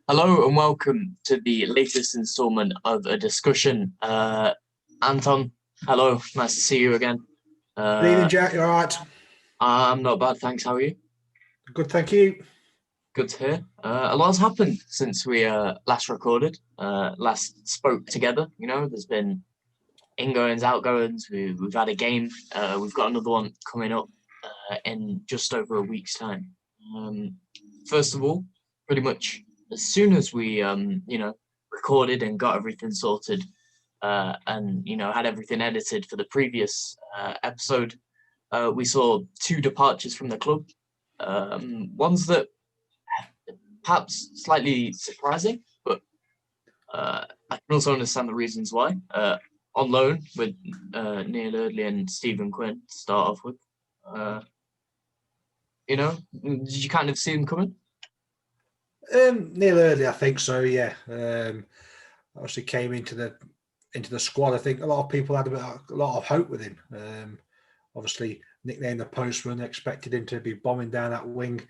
Hello and welcome to the latest installment of a discussion. Anton, hello, nice to see you again. Good evening, Uh, Jack. You all right? I'm not bad, thanks. How are you? Good, thank you. Good to hear. A lot has happened since we last recorded, last spoke together. There's been ingoings, outgoings. We've had a game. We've got another one coming up in just over a week's time. Um, First of all, pretty much as soon as we recorded and got everything sorted and had everything edited for the previous episode, we saw two departures from the club. Ones that perhaps slightly surprising, but I can also understand the reasons why. On loan with Neil Eardley and Stephen Quinn to start off with. Uh, did you kind of see them coming? Neil Early, I think so. Yeah. Obviously came into the squad. I think a lot of people had a lot of hope with him. Obviously nicknamed the Postman, expected him to be bombing down that wing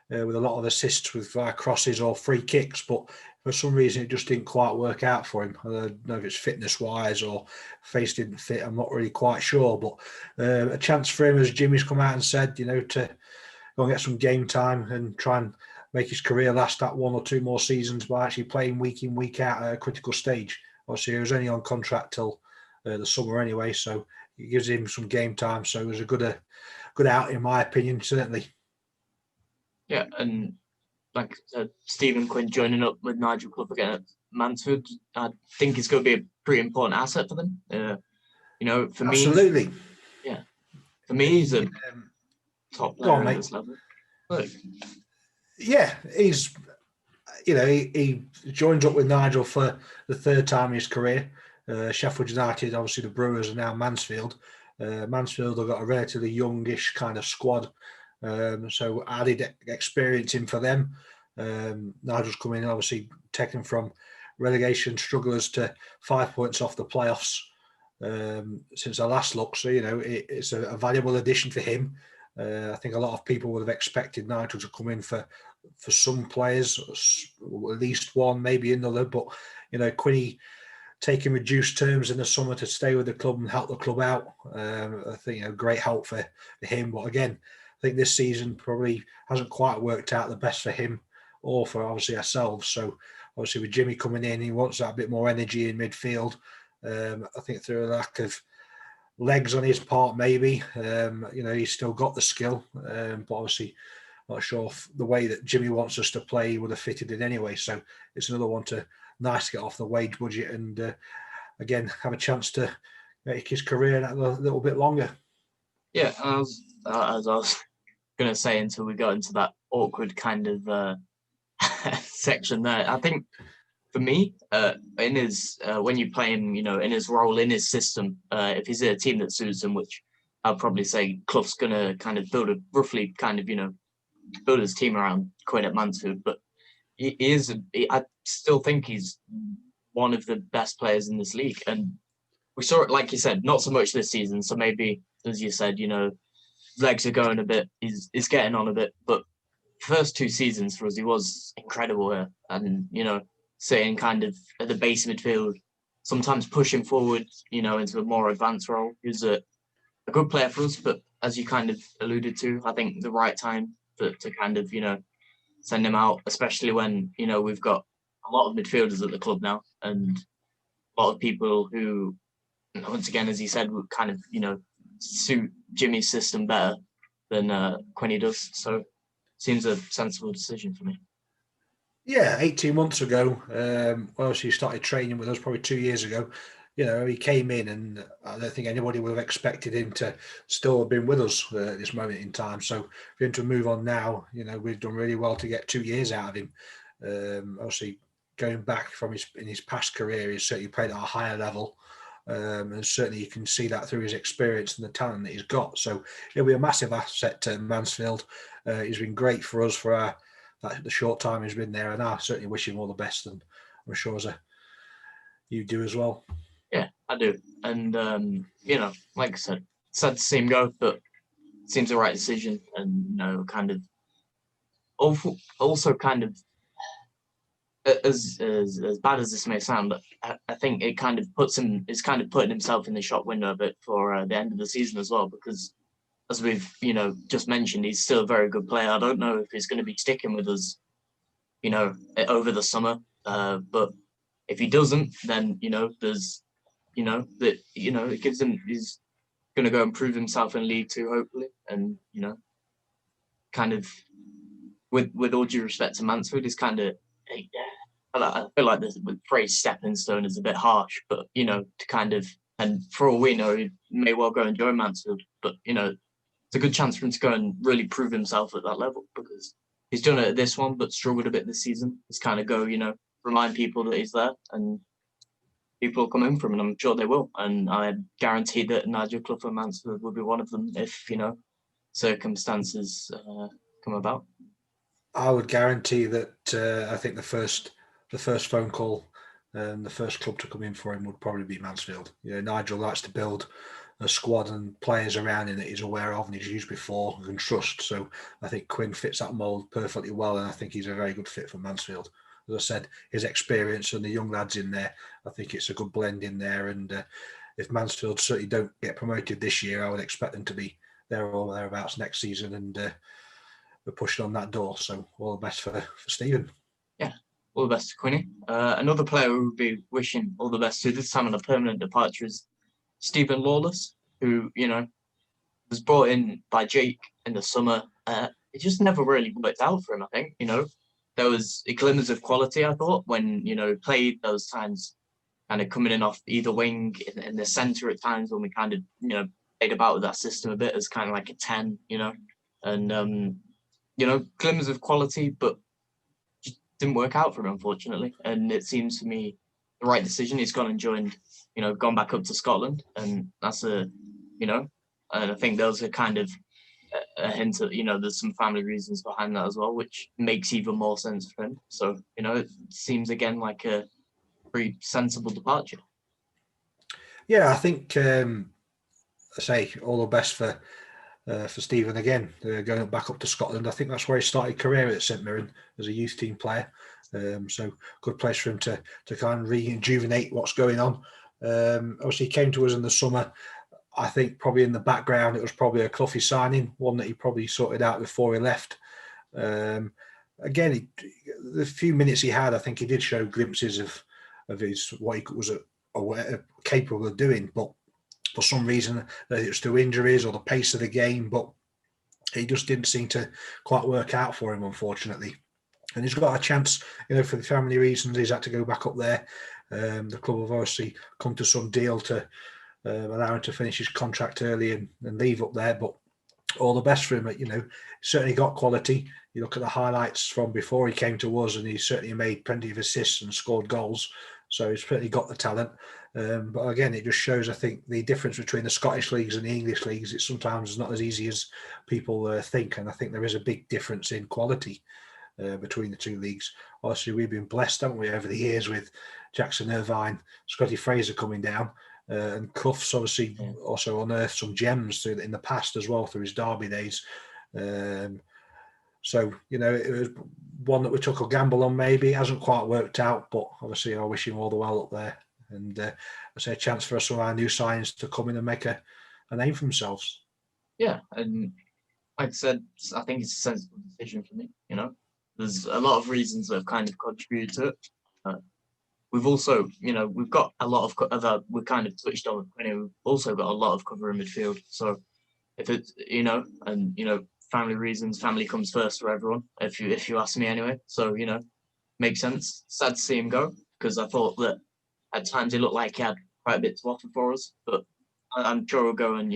with a lot of assists with crosses or free kicks, but for some reason it just didn't quite work out for him. I don't know if it's fitness wise or face didn't fit. I'm not really quite sure, but a chance for him, as Jimmy's come out and said, to go and get some game time and try and make his career last that one or two more seasons by actually playing week in, week out at a critical stage. Obviously, he was only on contract till the summer anyway, so it gives him some game time. So it was a good out, in my opinion, certainly. Yeah, and like I said, Stephen Quinn joining up with Nigel Clough again at Mansfield, I think it's going to be a pretty important asset for them. For Absolutely. me, yeah, for me, he's a top Go on, player at mate. this level. Look, Yeah, he joins up with Nigel for the third time in his career. Sheffield United, obviously the Brewers, are now Mansfield. Mansfield have got a relatively youngish kind of squad, so added experience in for them. Nigel's coming in, obviously taken from relegation strugglers to 5 points off the playoffs since I last looked. So it's a valuable addition for him. I think a lot of people would have expected Nigel to come in for some players, at least one, maybe another. But Quinny taking reduced terms in the summer to stay with the club and help the club out. I think great help for him. But again, I think this season probably hasn't quite worked out the best for him or for obviously ourselves. So obviously with Jimmy coming in, he wants that bit more energy in midfield. I think through a lack of legs on his part, maybe. He's still got the skill, but obviously not sure if the way that Jimmy wants us to play would have fitted in anyway. So it's another one nice to get off the wage budget and again have a chance to make his career a little bit longer. yeah, as I was going to say until we got into that awkward kind of section there, I think for me, in his when you play him, in his role in his system, if he's in a team that suits him, which I'll probably say Clough's gonna kind of roughly kind of build his team around Quinn at Mansfield, but I still think he's one of the best players in this league, and we saw it, like you said, not so much this season. So maybe, as you said, legs are going a bit, he's getting on a bit, but first two seasons for us, he was incredible here, and sitting kind of at the base midfield, sometimes pushing forward, into a more advanced role. He was a good player for us, but as you kind of alluded to, I think the right time to kind of, send him out, especially when, we've got a lot of midfielders at the club now and a lot of people who, once again, as you said, would kind of, suit Jimmy's system better than Quinny does. So seems a sensible decision for me. Yeah, 18 months ago, well, she started training with us probably 2 years ago. He came in and I don't think anybody would have expected him to still have been with us at this moment in time. So for him to move on now, we've done really well to get 2 years out of him. Obviously, going back from his past career, he's certainly played at a higher level. And certainly you can see that through his experience and the talent that he's got. So he'll be a massive asset to Mansfield. He's been great for us for the short time he's been there, and I certainly wish him all the best, and I'm sure you do as well. Yeah, I do. And, like I said, sad to see him go, but it seems the right decision. And, kind of also kind of as bad as this may sound, I think it kind of puts him. It's kind of putting himself in the shop window a bit for the end of the season as well, because as we've just mentioned, he's still a very good player. I don't know if he's going to be sticking with us, over the summer. But if he doesn't, then there's that it gives him. He's going to go and prove himself in League Two, hopefully, and kind of with all due respect to Mansfield, he's kind of. I feel like the phrase stepping stone is a bit harsh, but to kind of, and for all we know, he may well go and join Mansfield, but it's a good chance for him to go and really prove himself at that level, because he's done it at this one, but struggled a bit this season. Just kind of go, remind people that he's there, and people will come in for him, and I'm sure they will. And I guarantee that Nigel Clough and Mansfield will be one of them if circumstances come about. I would guarantee that I think the first phone call, the first club to come in for him would probably be Mansfield. Nigel likes to build a squad and players around him that he's aware of and he's used before and can trust. So I think Quinn fits that mould perfectly well, and I think he's a very good fit for Mansfield. As I said, his experience and the young lads in there, I think it's a good blend in there. And if Mansfield certainly don't get promoted this year, I would expect them to be there or thereabouts next season, and we're pushing on that door. So all the best for Stephen. Yeah, all the best to Quinny. Another player who would be wishing all the best to, this time on a permanent departure, is Stephen Lawless, who, was brought in by Jake in the summer. It just never really worked out for him, I think. There was glimmers of quality, I thought, when, played those times, kind of coming in off either wing in the centre at times, when we kind of, played about with that system a bit as kind of like a 10, and, glimmers of quality, but just didn't work out for him, unfortunately. And it seems to me the right decision. He's gone and joined, gone back up to Scotland, and that's and I think those are kind of a hint of, there's some family reasons behind that as well, which makes even more sense for him. So, it seems again like a pretty sensible departure. Yeah, I think I say all the best for Stephen again, going back up to Scotland. I think that's where he started career at St Mirren as a youth team player. So good place for him to kind of rejuvenate what's going on. Obviously, he came to us in the summer. I think probably in the background, it was probably a Cloughy signing, one that he probably sorted out before he left. Again, the few minutes he had, I think he did show glimpses of his what he was capable of doing, but for some reason, it was through injuries or the pace of the game, but he just didn't seem to quite work out for him, unfortunately. And he's got a chance, for the family reasons, he's had to go back up there. The club have obviously come to some deal to allow him to finish his contract early and leave up there. But all the best for him. Certainly got quality. You look at the highlights from before he came to us, and he certainly made plenty of assists and scored goals. So he's certainly got the talent. But again, it just shows, I think, the difference between the Scottish leagues and the English leagues. It's sometimes not as easy as people think. And I think there is a big difference in quality between the two leagues. Obviously, we've been blessed, haven't we, over the years with Jackson Irvine, Scotty Fraser coming down. And Clough's obviously also unearthed some gems in the past as well through his Derby days. So, it was one that we took a gamble on maybe. It hasn't quite worked out, but obviously I wish him all the well up there. And I say a chance for some of our new signings to come in and make a name for themselves. Yeah, and like I said, I think it's a sensible decision for me. There's a lot of reasons that have kind of contributed to it. We've also, we've got a lot of other, we kind of switched on, we've also got a lot of cover in midfield. So if it's, family reasons, family comes first for everyone, if you ask me anyway. So, makes sense. Sad to see him go, because I thought that at times he looked like he had quite a bit to offer for us, but I'm sure he'll go and,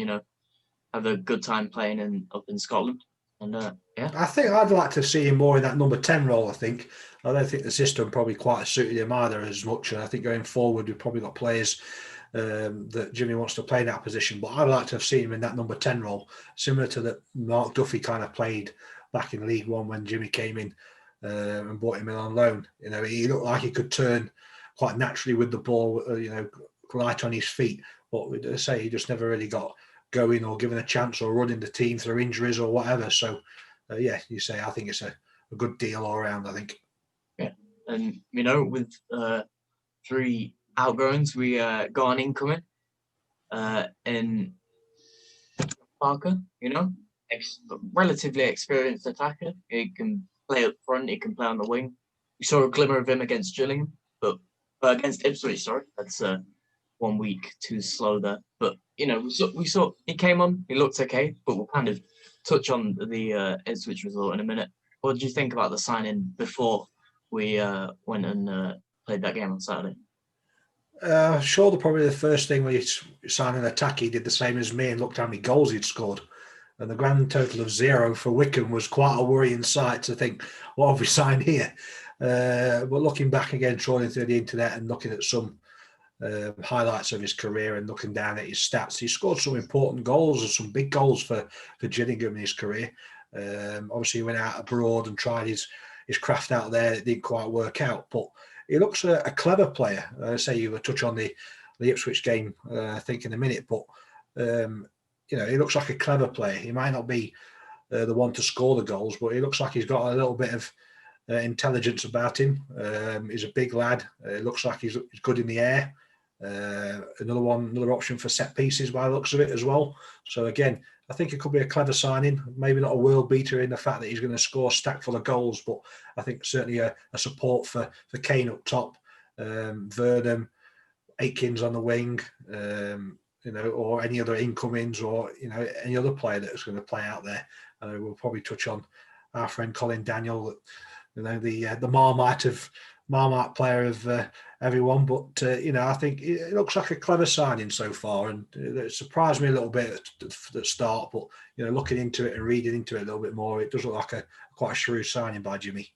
have a good time playing up in Scotland. And yeah, I think I'd like to see him more in that number 10 role. I don't think the system probably quite suited him either as much. And I think going forward, we've probably got players that Jimmy wants to play in that position. But I'd like to have seen him in that number 10 role, similar to that Mark Duffy kind of played back in League One when Jimmy came in and brought him in on loan. He looked like he could turn quite naturally with the ball, light on his feet. But I say he just never really got going or given a chance or running the team through injuries or whatever. So, you say I think it's a good deal all around, I think. Yeah. And with 3 outgoings, we got an incoming in Parker. Relatively experienced attacker. He can play up front. He can play on the wing. We saw a glimmer of him against Gillingham, but against Ipswich. Sorry, that's 1 week too slow there. But we saw he came on. He looked okay, but we'll kind of touch on the Ipswich result in a minute. What did you think about the signing before we went and played that game on Saturday? Sure, probably the first thing when he signed an attack, he did the same as me and looked how many goals he'd scored. And the grand total of 0 for Wycombe was quite a worrying sight to think, what have we signed here? But looking back again, trawling through the internet and looking at some highlights of his career and looking down at his stats, he scored some important goals and some big goals for Gillingham in his career. Obviously, he went out abroad and tried his craft out there. It didn't quite work out, but he looks a clever player. Say you were touch on the Ipswich game, I think in a minute, but he looks like a clever player. He might not be the one to score the goals, but he looks like he's got a little bit of intelligence about him. He's a big lad. It looks like he's good in the air. Another option for set pieces by the looks of it as well. So again, I think it could be a clever signing. Maybe not a world beater in the fact that he's going to score a stack full of goals, but I think certainly a support for Kane up top, Vernon, Aikins on the wing, or any other incomings, or any other player that's going to play out there. We'll probably touch on our friend Colin Daniel, the Marmite player of everyone. But I think it looks like a clever signing so far, and it surprised me a little bit at the start. But looking into it and reading into it a little bit more, it does look like quite a shrewd signing by Jimmy.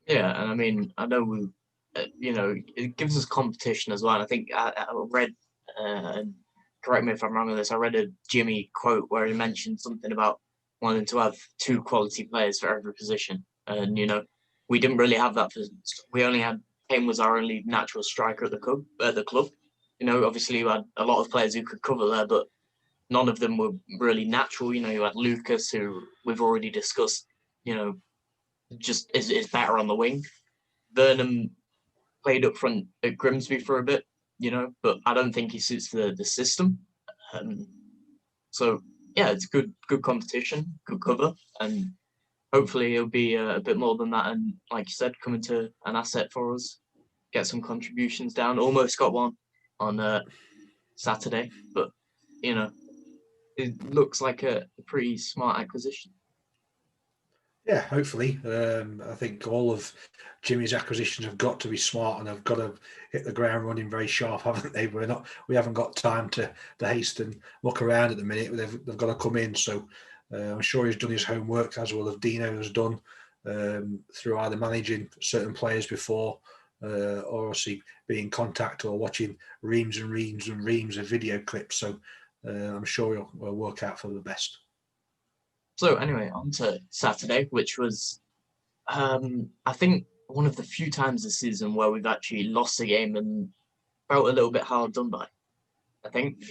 Yeah, and I mean, I know it gives us competition as well. And I think I read, and correct me if I'm wrong with this, I read a Jimmy quote where he mentioned something about wanting to have 2 quality players for every position. And, we didn't really have that. We only had, Kane was our only natural striker at the club. Obviously you had a lot of players who could cover there, but none of them were really natural. You had Lucas, who we've already discussed, just is better on the wing. Burnham played up front at Grimsby for a bit, but I don't think he suits the system. So yeah, it's good competition, good cover, and hopefully it'll be a bit more than that. And like you said, coming to an asset for us, get some contributions down. Almost got one on Saturday, but it looks like a pretty smart acquisition. Yeah, hopefully. I think all of Jimmy's acquisitions have got to be smart and have got to hit the ground running very sharp, haven't they? We haven't got time to haste and look around at the minute. They've got to come in. So I'm sure he's done his homework, as well as Dino has done, through either managing certain players before, or obviously being in contact or watching reams and reams and reams of video clips. So I'm sure he'll work out for the best. So anyway, on to Saturday, which was, I think, one of the few times this season where we've actually lost a game and felt a little bit hard done by. I think,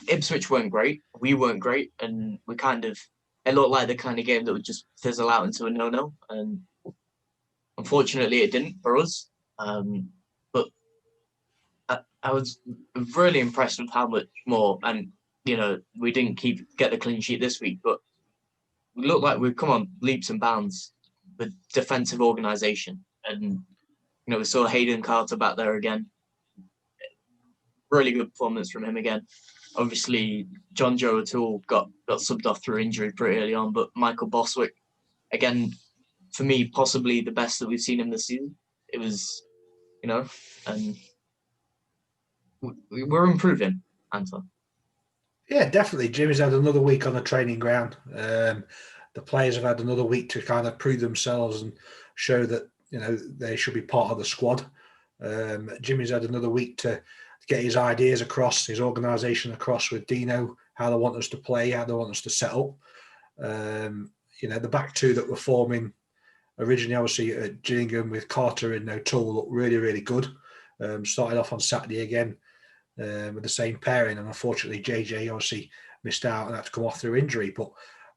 Ipswich weren't great, we weren't great, and it looked like the kind of game that would just fizzle out into a 0-0, and unfortunately it didn't for us. But I was really impressed with how much more, and we didn't get the clean sheet this week, but we look like we've come on leaps and bounds with defensive organisation. And, we saw Hayden Carter back there again. Really good performance from him again. Obviously, John Joe O'Toole got subbed off through injury pretty early on, but Michael Boswick, again, for me, possibly the best that we've seen him this season. It was, and we're improving, Anton. Yeah, definitely. Jimmy's had another week on the training ground. The players have had another week to kind of prove themselves and show that they should be part of the squad. Jimmy's had another week to get his ideas across, his organisation across with Dino, how they want us to play, how they want us to set up. The back two that were forming originally, obviously at Gillingham with Carter and O'Toole, looked really, really good. Started off on Saturday again with the same pairing, and unfortunately JJ obviously missed out and had to come off through injury. But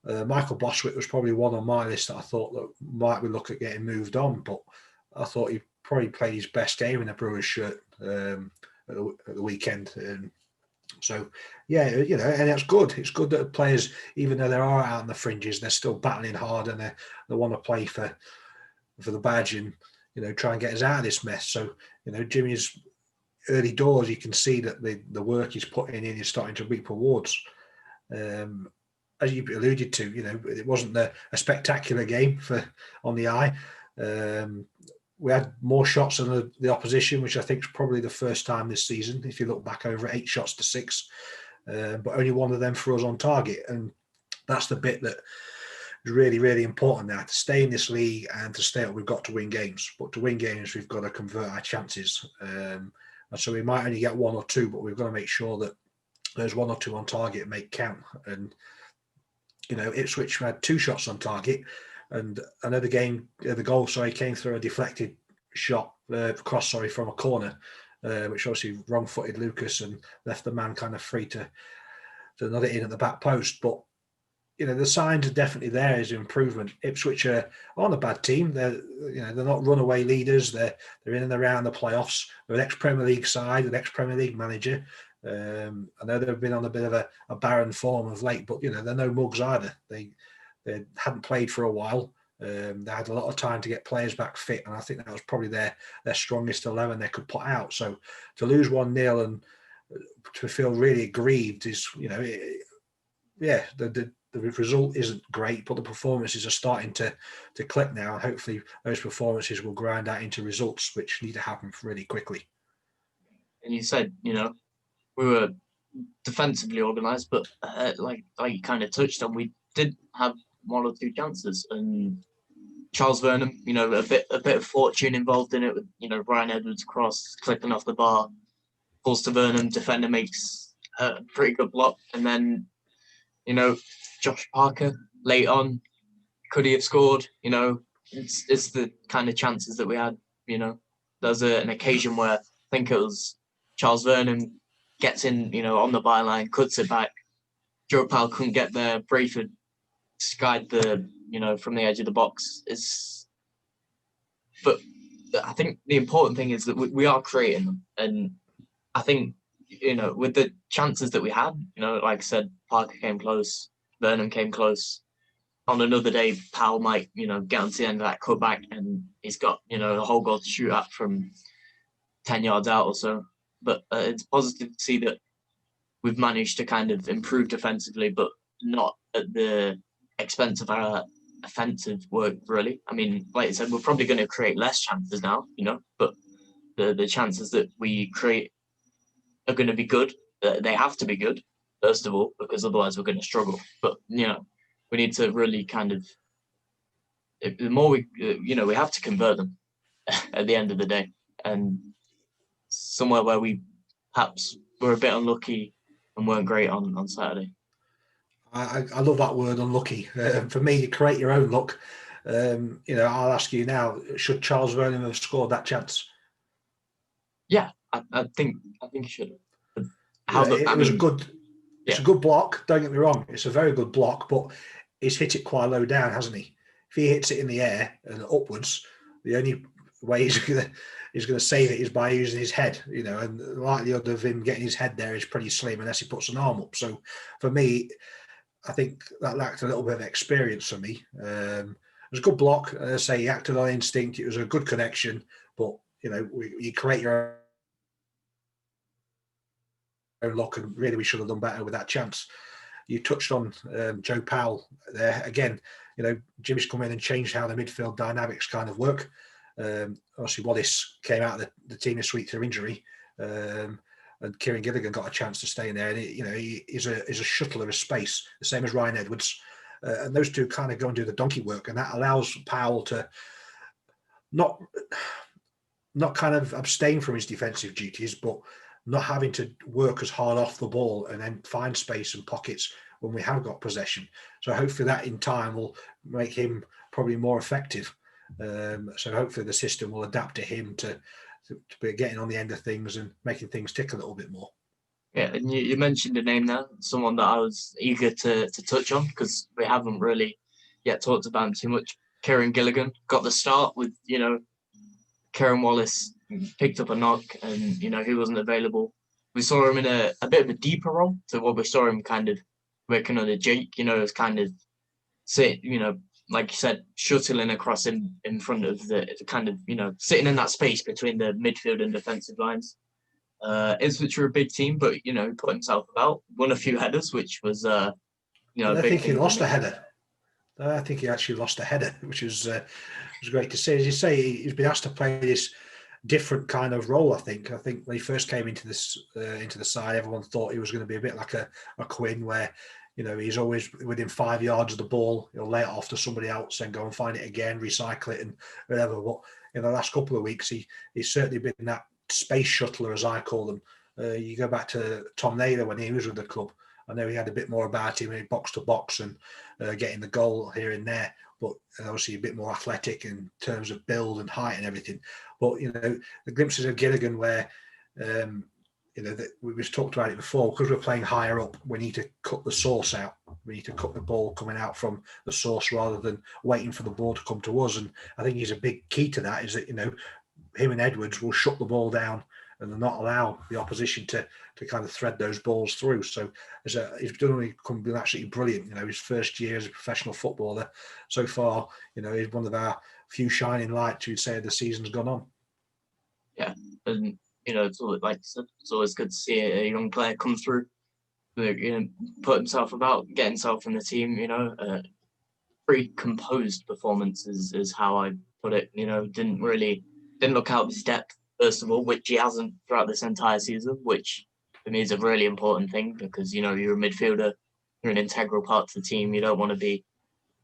Michael Boswick was probably one on my list that I thought that might we look at getting moved on, but I thought he probably played his best game in a Brewers shirt at the weekend. So, yeah, and it's good. It's good that players, even though they are out on the fringes, they're still battling hard and they want to play for the badge and, try and get us out of this mess. So, Jimmy's early doors, you can see that the work he's putting in is starting to reap rewards. As you alluded to, it wasn't a spectacular game on the eye. We had more shots than the opposition, which I think is probably the first time this season. If you look back over 8 shots to 6, but only one of them for us on target, and that's the bit that is really, really important now to stay in this league and to stay up. We've got to win games, but to win games, we've got to convert our chances. And so we might only get 1 or 2, but we've got to make sure that there's 1 or 2 on target make count. And Ipswich had 2 shots on target. And another game, the goal, came through a deflected shot, cross, from a corner, which obviously wrong-footed Lucas and left the man kind of free to nod it in at the back post. But, the signs are definitely there as improvement. Ipswich aren't a bad team. They're not runaway leaders. They're in and around the playoffs. They're an ex-Premier League side, an ex-Premier League manager. I know they've been on a bit of a barren form of late, but, they're no mugs either. They hadn't played for a while. They had a lot of time to get players back fit, and I think that was probably their strongest 11 they could put out. So to lose 1-0 and to feel really aggrieved is, the result isn't great, but the performances are starting to click now, and hopefully those performances will grind out into results, which need to happen really quickly. And you said, we were defensively organised, but like you kind of touched on, we did have 1 or 2 chances, and Charles Vernon, a bit of fortune involved in it with, Ryan Edwards' cross clipping off the bar, pulls to Vernon, defender makes a pretty good block, and then, Josh Parker late on, could he have scored? It's the kind of chances that we had. There's an occasion where I think it was Charles Vernon gets in, on the byline, cuts it back. Joe Powell couldn't get there. Brayford skied from the edge of the box. But I think the important thing is that we are creating them, and I think with the chances that we had, like I said, Parker came close, Vernon came close. On another day, Powell might get onto the end of that cutback, and he's got the whole goal to shoot at from 10 yards out or so. But it's positive to see that we've managed to kind of improve defensively, but not at the expense of our offensive work, really. I mean, like I said, we're probably going to create less chances now, but the chances that we create are going to be good. They have to be good, first of all, because otherwise we're going to struggle. But, we need to really kind of, the more we have to convert them at the end of the day. And somewhere where we perhaps were a bit unlucky and weren't great on Saturday. I love that word, unlucky. For me, you create your own luck. I'll ask you now: should Charles Vernon have scored that chance? Yeah, I think he should have. It's a good block. Don't get me wrong; it's a very good block, but he's hit it quite low down, hasn't he? If he hits it in the air and upwards, the only way he's going to save it is by using his head. And the likelihood of him getting his head there is pretty slim unless he puts an arm up. So for me, I think that lacked a little bit of experience for me. It was a good block. As I say, he acted on instinct. It was a good connection, but you create your own luck, and really we should have done better with that chance. You touched on Joe Powell there again. Jimmy's come in and changed how the midfield dynamics kind of work. Obviously, Wallace came out of the team this week through injury. And Kieran Gilligan got a chance to stay in there. And he's a shuttler of space, the same as Ryan Edwards. And those two kind of go and do the donkey work, and that allows Powell to not kind of abstain from his defensive duties, but not having to work as hard off the ball and then find space and pockets when we have got possession. So hopefully that in time will make him probably more effective. So hopefully the system will adapt to him to be getting on the end of things and making things tick a little bit more. Yeah, and you mentioned a name there, someone that I was eager to touch on because we haven't really yet talked about him too much. Kieran Gilligan got the start with, Kieran Wallace picked up a knock and, he wasn't available. We saw him in a bit of a deeper role to what we saw him kind of working on a Jake, as kind of sit, like you said, shuttling across in front of the kind of, sitting in that space between the midfield and defensive lines. Ipswich were a big team, but he put himself about, won a few headers, which was a I big think he thing for lost a me. header. I think he actually lost a header, which was great to see. As you say, he's been asked to play this different kind of role. I think when he first came into the side, everyone thought he was going to be a bit like a Quinn, where he's always within 5 yards of the ball. He'll lay it off to somebody else and go and find it again, recycle it, and whatever. But in the last couple of weeks, he's certainly been that space shuttler, as I call them. You go back to Tom Naylor when he was with the club. I know he had a bit more about him in box to box and getting the goal here and there, but obviously a bit more athletic in terms of build and height and everything. But the glimpses of Gilligan where that we've talked about it before, because we're playing higher up, we need to cut the source out. We need to cut the ball coming out from the source rather than waiting for the ball to come to us. And I think he's a big key to that, is that him and Edwards will shut the ball down and not allow the opposition to kind of thread those balls through. So he's been absolutely brilliant. His first year as a professional footballer so far, he's one of our few shining lights, you'd say, the season's gone on. Yeah, and it's always, like I said, it's always good to see a young player come through, put himself about, get himself in the team. Pretty composed performance is how I put it. Didn't look out of his depth, first of all, which he hasn't throughout this entire season, which for me is a really important thing because, you're a midfielder, you're an integral part to the team. You don't want to be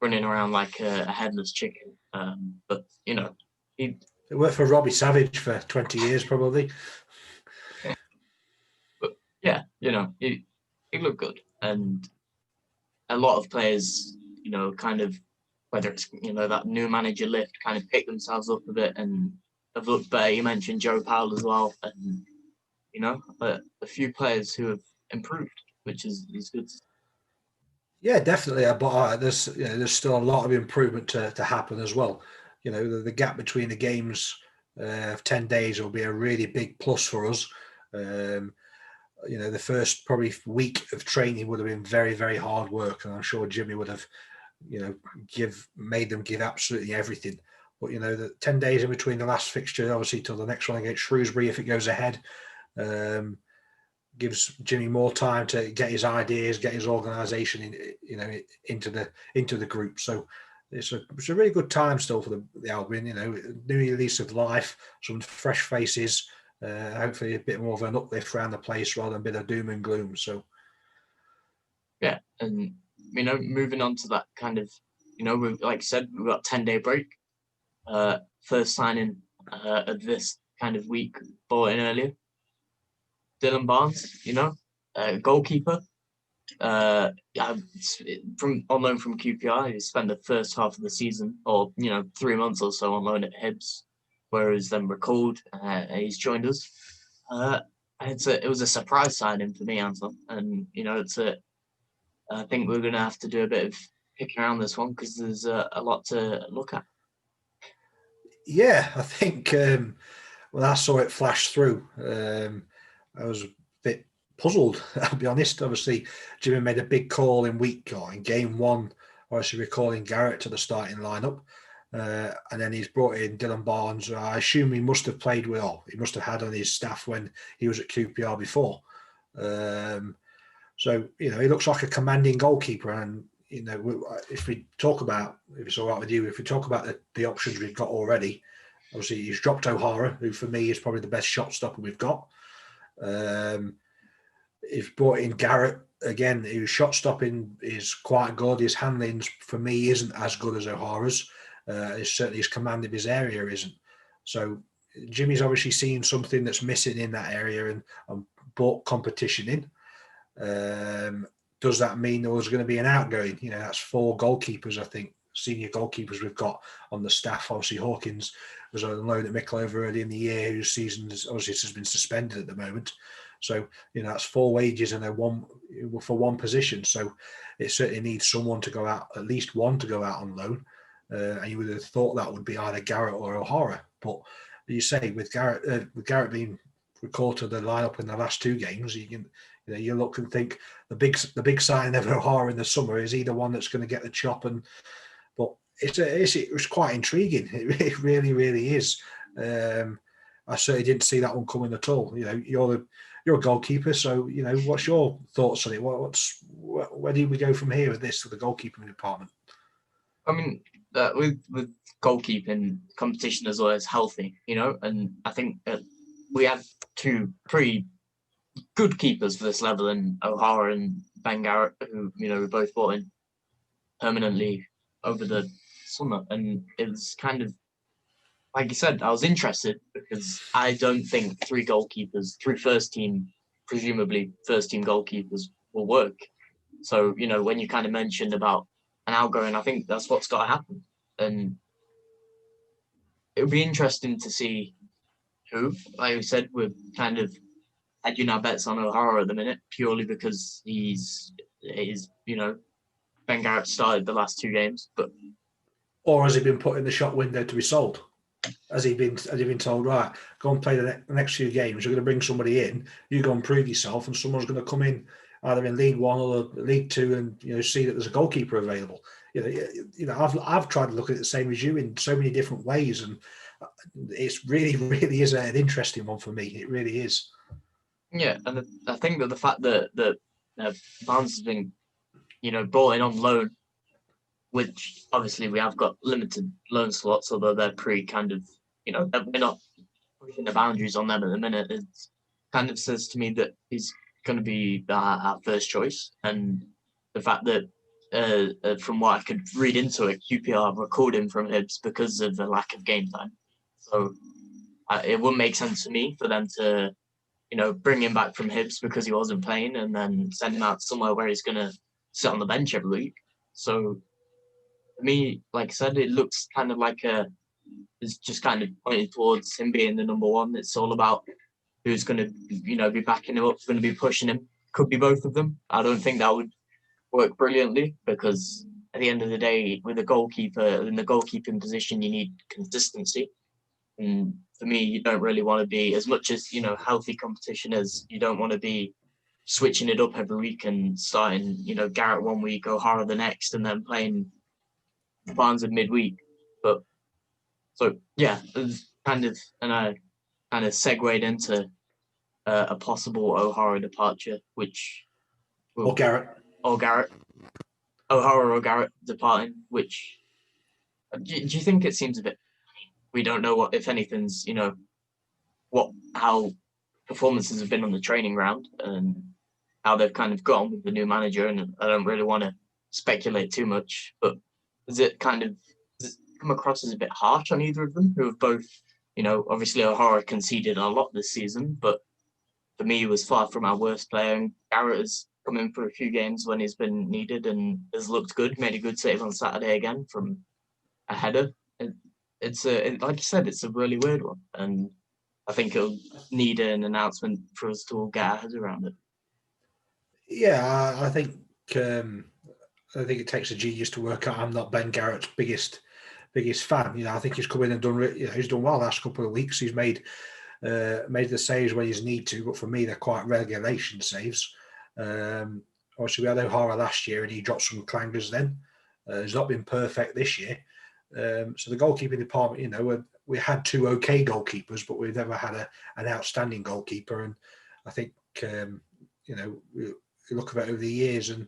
running around like a headless chicken. But, he. It worked for Robbie Savage for 20 years, probably. But yeah, he looked good. And a lot of players, kind of, whether it's, that new manager lift, kind of pick themselves up a bit and have looked better. You mentioned Joe Powell as well. And, a few players who have improved, which is good. Yeah, definitely. But there's still a lot of improvement to happen as well. The gap between the games of 10 days will be a really big plus for us. The first probably week of training would have been very, very hard work, and I'm sure Jimmy would have, made them give absolutely everything. But the 10 days in between the last fixture, obviously, till the next one against Shrewsbury, if it goes ahead, gives Jimmy more time to get his ideas, get his organisation into the group. So it's a really good time still for the Albion. New lease of life, some fresh faces. Hopefully a bit more of an uplift around the place rather than a bit of doom and gloom. So yeah, and moving on to that kind of, we've, like I said, we've got 10-day break. First signing of this kind of week, bought in earlier. Dylan Barnes, goalkeeper. From on loan from QPR, he spent the first half of the season, or 3 months or so, on loan at Hibs, where he was then recalled. He's joined us. It was a surprise signing for me, Anton, and I think we're going to have to do a bit of picking around this one because there's a lot to look at. Yeah, I think when I saw it flash through, I was a bit puzzled, I'll be honest. Obviously, Jimmy made a big call in game one, obviously recalling Garrett to the starting lineup. And then he's brought in Dylan Barnes. I assume he must have played with, he must have had on his staff when he was at QPR before. So, he looks like a commanding goalkeeper. And, if we talk about, if it's all right with you, if we talk about the options we've got already, obviously he's dropped O'Hara, who for me is probably the best shot stopper we've got. He's brought in Garrett again, whose shot stopping is quite good. His handling for me isn't as good as O'Hara's. Certainly his command of his area isn't. So Jimmy's obviously seen something that's missing in that area and brought competition in. Does that mean there was going to be an outgoing? That's 4 goalkeepers, I think, senior goalkeepers we've got on the staff. Obviously, Hawkins was on loan at Mickle over early in the year, whose season has been suspended at the moment. So, that's 4 wages and for one position. So it certainly needs someone to go out, at least one to go out on loan. And you would have thought that would be either Garrett or O'Hara. But as you say, with Garrett being recalled to the lineup in the last 2 games, you look and think the big signing of O'Hara in the summer is either one that's going to get the chop. But it was quite intriguing. It really, really is. I certainly didn't see that one coming at all. You're a goalkeeper, so what's your thoughts on it? Where do we go from here with this, with the goalkeeping department? I mean, with goalkeeping, competition as well is healthy, and I think we have 2 pretty good keepers for this level, in O'Hara and Ben Garrett, who we both brought in permanently over the summer, and it was kind of like you said, I was interested because I don't think 3 goalkeepers, 3 presumably first team goalkeepers will work. So, when you kind of mentioned about an outgoing, I think that's what's got to happen. And it would be interesting to see who, like we said, we're kind of hedging our bets on O'Hara at the minute, purely because he's Ben Garrett started the last 2 games, or has he been put in the shop window to be sold? Has he been told, right, go and play the next few games, you're going to bring somebody in, you go and prove yourself, and someone's going to come in either in League One or League Two and see that there's a goalkeeper available. I've tried to look at it the same as you in so many different ways, and it's really, really is an interesting one for me. It really is. Yeah, and I think that the fact that Barnes has been, brought in on loan, which obviously we have got limited loan slots, although they're pretty kind of, we're not pushing the boundaries on them at the minute. It kind of says to me that he's going to be our first choice. And the fact that, from what I could read into it, QPR recalled him from Hibs because of the lack of game time. So it wouldn't make sense to me for them to, bring him back from Hibs because he wasn't playing and then send him out somewhere where he's going to sit on the bench every week. So for me, like I said, it looks kind of like it's just kind of pointed towards him being the number 1. It's all about who's going to, be backing him up, going to be pushing him. Could be both of them. I don't think that would work brilliantly because at the end of the day, with a goalkeeper in the goalkeeping position, you need consistency. And for me, you don't really want to be, as much as, healthy competition is, you don't want to be switching it up every week and starting, Garrett one week, O'Hara the next, and then playing Barnes in midweek. But so yeah, it's kind of, and I kind of segued into a possible O'Hara departure, which or Garrett, O'Hara or Garrett departing. Which do you think it seems a bit? We don't know what, if anything's, how performances have been on the training ground and how they've kind of gone with the new manager, and I don't really want to speculate too much, but does it come across as a bit harsh on either of them, who have both, obviously O'Hara conceded a lot this season, but for me, he was far from our worst player, and Garrett has come in for a few games when he's been needed and has looked good, made a good save on Saturday again from a header. Like you said, it's a really weird one, and I think it'll need an announcement for us to all get our heads around it. Yeah, I think it takes a genius to work out. I'm not Ben Garrett's biggest fan. I think he's come in and done. He's done well the last couple of weeks. He's made the saves when he's need to, but for me, they're quite regulation saves. Obviously, we had O'Hara last year, and he dropped some clangers then. He's not been perfect this year. So the goalkeeping department, we had 2 okay goalkeepers, but we've never had an outstanding goalkeeper. And I think, you look at it over the years, and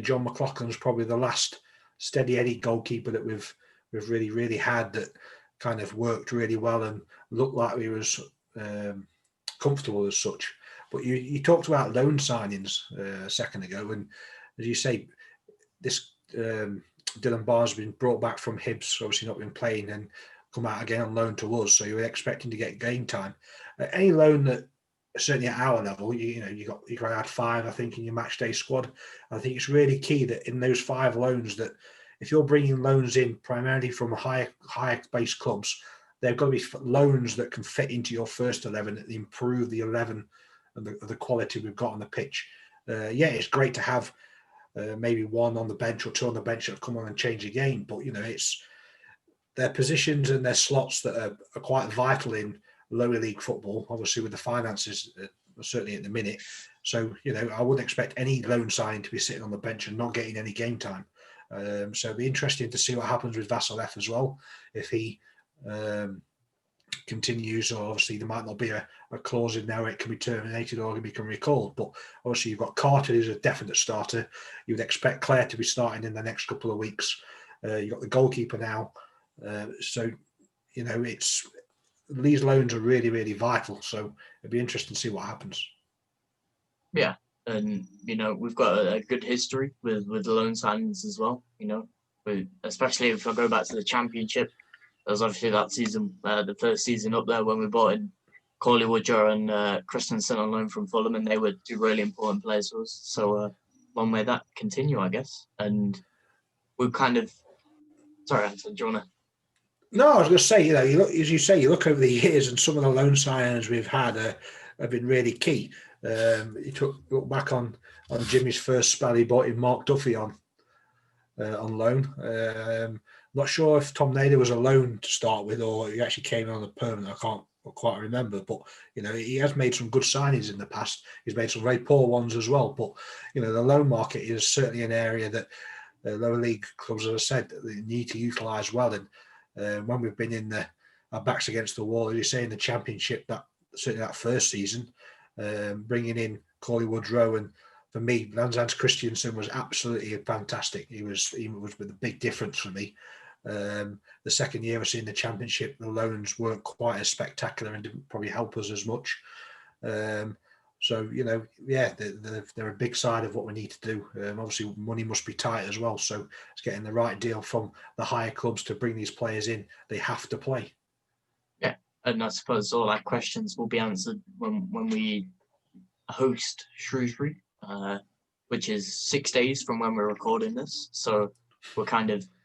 John McLaughlin's probably the last steady Eddie goalkeeper that we've really, really had that kind of worked really well and looked like he was comfortable as such. But you talked about loan signings a second ago, and as you say, this Dylan Barnes has been brought back from Hibs, obviously not been playing, and come out again on loan to us. So you were expecting to get game time. Any loan that, certainly at our level, you got to add 5, I think, in your match day squad. I think it's really key that in those 5 loans, that if you're bringing loans in primarily from higher base clubs, they've got to be loans that can fit into your first 11, that improve the 11 and the quality we've got on the pitch. Yeah, it's great to have maybe one on the bench or two on the bench that have come on and changed the game, but it's their positions and their slots that are quite vital in lower league football, obviously with the finances, certainly at the minute. So, I wouldn't expect any loan signing to be sitting on the bench and not getting any game time. So it'll be interesting to see what happens with Vasilev as well. If he continues, or obviously there might not be a clause in there where it can be terminated or can be recalled. But obviously you've got Carter, who's a definite starter. You would expect Claire to be starting in the next couple of weeks. You've got the goalkeeper now. So, it's these loans are really, really vital. So it'd be interesting to see what happens. Yeah. And, we've got a good history with the loan signings as well, especially if I go back to the Championship. There was obviously that season, the first season up there when we bought in Corley Woodger and Christensen on loan from Fulham, and they were two really important players for us. So long may that continue, I guess. And we've kind of... Sorry, Anton, do you want to... No, I was going to say, you look over the years and some of the loan signings we've had have been really key. You look back on Jimmy's first spell, he bought in Mark Duffy on loan. Not sure if Tom Nader was a loan to start with or he actually came on a permanent. I can't quite remember, but he has made some good signings in the past. He's made some very poor ones as well. But the loan market is certainly an area that lower league clubs, as I said, they need to utilise well. And when we've been in our backs against the wall, as you say, in the Championship, certainly that first season, bringing in Corley Woodrow, and for me, Hans Christiansen was absolutely fantastic. He was with a big difference for me. The second year I was in the Championship, the loans weren't quite as spectacular and didn't probably help us as much. So, they're a big side of what we need to do. Obviously, money must be tight as well. So it's getting the right deal from the higher clubs to bring these players in. They have to play. Yeah, and I suppose all our questions will be answered when we host Shrewsbury, which is 6 days from when we're recording this. So we'll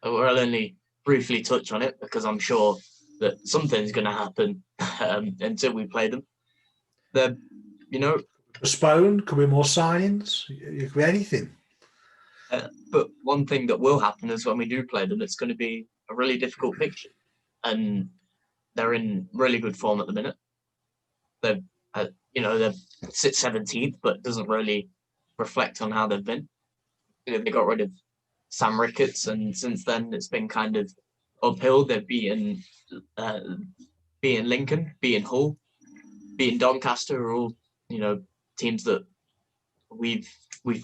only briefly touch on it because I'm sure that something's going to happen until we play them. Postpone, could be more signings, it could be anything. But one thing that will happen is when we do play them, it's going to be a really difficult fixture, and they're in really good form at the minute. They're sit 17th, but it doesn't really reflect on how they've been. They got rid of Sam Ricketts, and since then it's been kind of uphill. They've beaten Lincoln, beaten Hull, beaten Doncaster, are all teams that we've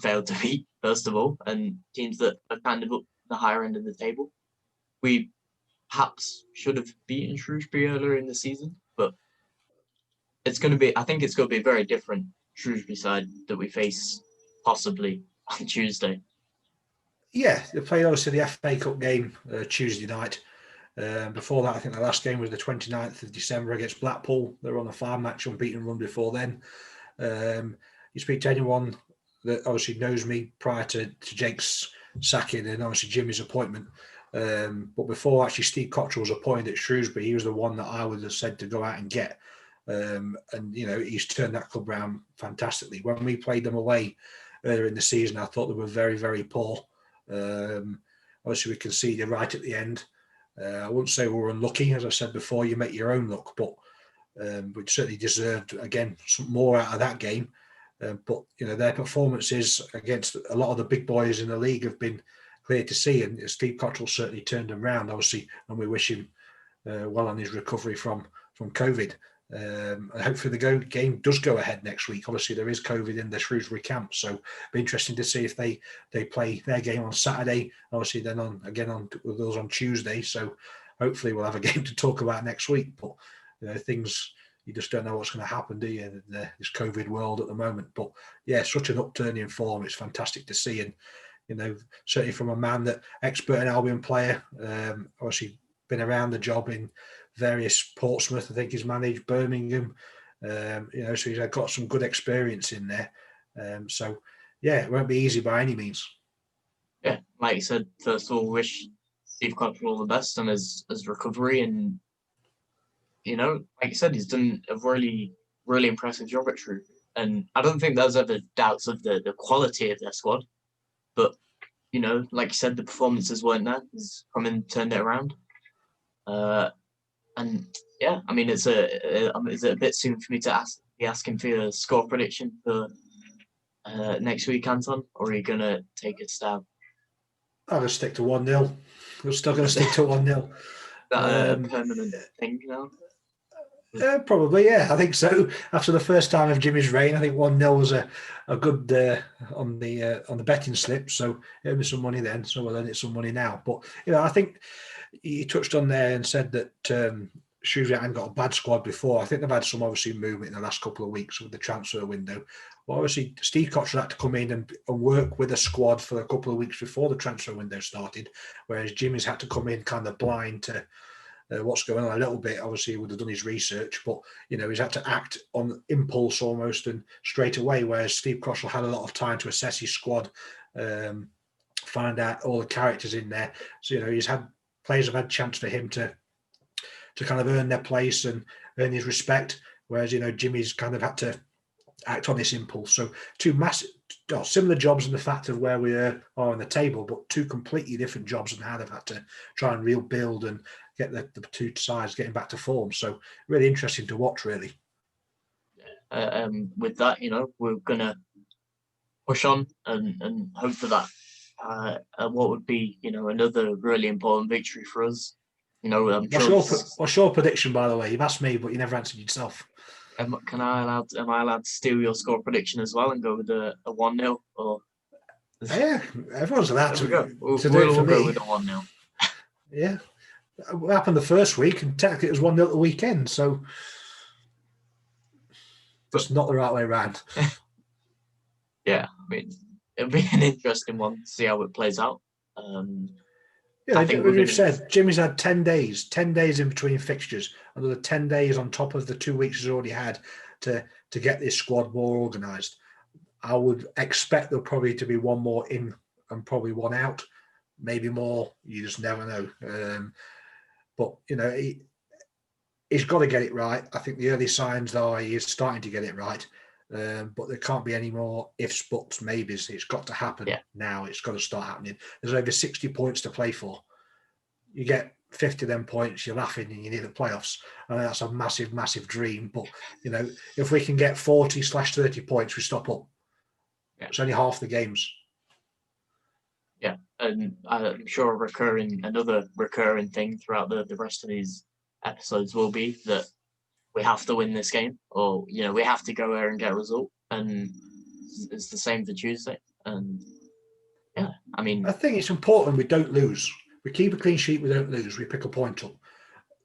failed to beat, first of all, and teams that are kind of up the higher end of the table. We perhaps should have beaten Shrewsbury earlier in the season, but I think it's going to be a very different Shrewsbury side that we face possibly on Tuesday. Yeah, they played obviously the FA Cup game Tuesday night. Before that, I think the last game was the 29th of December against Blackpool. They were on a 5-match unbeaten run before then. You speak to anyone that obviously knows me prior to Jake's sacking and obviously Jimmy's appointment. But before actually Steve Cottrell was appointed at Shrewsbury, he was the one that I would have said to go out and get. And he's turned that club around fantastically. When we played them away earlier in the season, I thought they were very, very poor. Obviously, we conceded right at the end. I wouldn't say we were unlucky. As I said before, you make your own luck, but we certainly deserved, again, some more out of that game. But, their performances against a lot of the big boys in the league have been clear to see, and Steve Cottrell certainly turned them around, obviously, and we wish him well on his recovery from COVID. And hopefully the game does go ahead next week. Obviously, there is COVID in the Shrewsbury camp, so it'll be interesting to see if they play their game on Saturday. Obviously, then on with those on Tuesday. So hopefully, we'll have a game to talk about next week. But things, you just don't know what's going to happen, do you? In this COVID world at the moment. But yeah, such an upturn in form. It's fantastic to see, and certainly from a man that expert and Albion player, obviously been around the job in various Portsmouth. I think he's managed Birmingham. So he's got some good experience in there. So yeah, it won't be easy by any means. Yeah, like you said, first of all, wish Steve Cottrell all the best on his recovery, and like you said, he's done a really, really impressive job at Shrewsbury. And I don't think there was ever doubts of the quality of their squad. But, you know, like you said, the performances weren't there. He's come and turned it around. And yeah, I mean, is it a bit soon for me to be asking for your score prediction for next week, Anton? Or are you going to take a stab? I'm going to stick to 1-0. We're still going to stick to 1-0. That a permanent thing now? Probably, yeah. I think so. After the first time of Jimmy's reign, I think 1-0 was a good on the betting slip. So it'll be some money then. So we'll earn it some money now. But you know, I think you touched on there and said that Shrewsbury hadn't got a bad squad before. I think they've had some obviously movement in the last couple of weeks with the transfer window. Well, obviously Steve Cottrell had to come in and work with a squad for a couple of weeks before the transfer window started, whereas Jimmy's had to come in kind of blind to what's going on a little bit. Obviously, he would have done his research, but you know, he's had to act on impulse almost and straight away. Whereas Steve Cottrell had a lot of time to assess his squad, find out all the characters in there. So you know, players have had chance for him to kind of earn their place and earn his respect. Whereas you know, Jimmy's kind of had to act on this impulse. So two massive, similar jobs in the fact of where we are on the table, but two completely different jobs and how they've had to try and rebuild and get the two sides getting back to form. So really interesting to watch, really. With that, you know, we're gonna push on and hope for that. What would be, you know, another really important victory for us. You know, what's your prediction, by the way? You've asked me, but you never answered yourself. Am I allowed to steal your score prediction as well and go with a 1-0? Or yeah, everyone's allowed to go. We'll go with a 1-0. Yeah, what happened the first week, and technically it was 1-0 the weekend, so that's not the right way around. Yeah, I mean, it'll be an interesting one to see how it plays out. Yeah, we've said Jimmy's had 10 days in between fixtures, another 10 days on top of the 2 weeks he's already had to get this squad more organised. I would expect there'll probably to be one more in and probably one out, maybe more. You just never know. But you know, he's got to get it right. I think the early signs are he is starting to get it right. But there can't be any more ifs, buts, maybes. It's got to happen now. It's got to start happening. There's over 60 points to play for. You get 50 of them points, you're laughing and you need the playoffs. I know that's a massive, massive dream. But, you know, if we can get 40/30 points, we stop up. Yeah. It's only half the games. Yeah, and I'm sure another recurring thing throughout the rest of these episodes will be that we have to win this game, or you know, we have to go there and get a result, and it's the same for Tuesday. And yeah, I mean, I think it's important we don't lose. We keep a clean sheet, we don't lose. We pick a point up.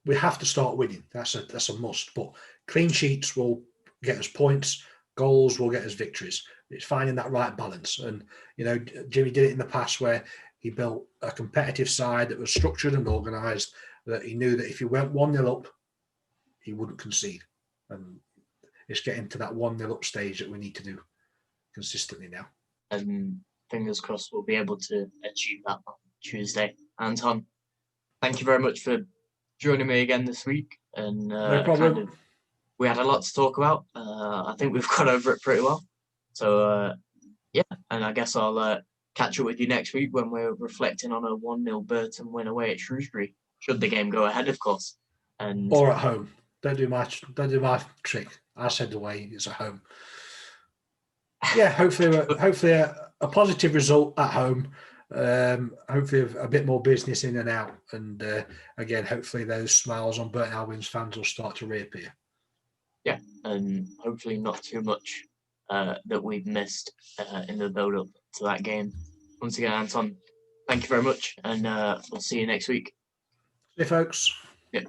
We have to start winning. That's a must. But clean sheets will get us points. Goals will get us victories. It's finding that right balance. And you know, Jimmy did it in the past where he built a competitive side that was structured and organised. That he knew that if he went 1-0 up, he wouldn't concede. And it's getting to that 1-0 up stage that we need to do consistently now. And fingers crossed we'll be able to achieve that on Tuesday. Anton, thank you very much for joining me again this week. And no problem. We had a lot to talk about. I think we've got over it pretty well. So, yeah, and I guess I'll catch up with you next week when we're reflecting on a 1-0 Burton win away at Shrewsbury, should the game go ahead, of course. Or at home. Don't do my trick. I said away, it's at home. Yeah, hopefully a positive result at home. Hopefully a bit more business in and out. And again, hopefully those smiles on Burton Albions fans will start to reappear. Yeah, and hopefully not too much that we've missed in the build-up to that game. Once again, Anton, thank you very much, and we'll see you next week. See you, folks. Yeah.